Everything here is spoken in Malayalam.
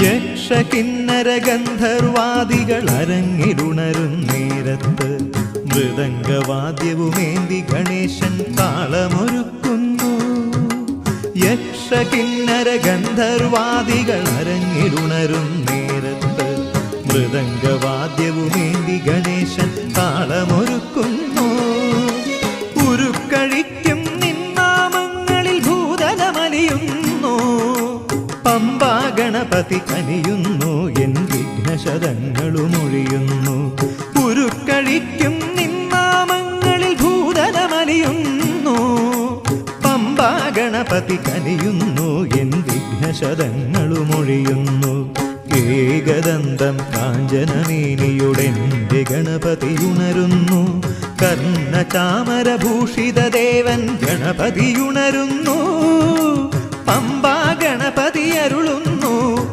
യക്ഷകിന്നര ഗന്ധർവാദികൾ അരങ്ങിലുണരും നേരത്ത് മൃദംഗവാദ്യവുമേന്തി ഗണേശൻ താളമൊരുക്കുന്നു. യക്ഷകിന്നര ഗന്ധർവാദികൾ അരങ്ങിലുണരും നേരത്ത് മൃദംഗവാദ്യവുമേന്തി ഗണേശൻ താളമൊരുക്കുന്നു. ഉരുക്കഴിക്കും നിന്നാമങ്ങളിൽ ഭൂതലമലിയുന്നു. പമ്പാ ഗണപതി കനിയുന്നു, എൻ വിഘ്നശതങ്ങളുമൊഴിയുന്നു. ഉരുക്കഴിക്കും നിന്നാമങ്ങളിൽ ഭൂതലമലിയുന്നു. പമ്പാ ഗണപതി കനിയുന്നു, എൻ വിഘ്നശതങ്ങളുമൊഴിയുന്നു. ഏകദന്തം കാഞ്ചനമേനിയുടെന്റെ ഗണപതി ഉണരുന്നു. കർണചാമരഭൂഷിതദേവൻ ഗണപതിയുണരുന്നു. പമ്പാ ഗണപതി അരുളുന്നു.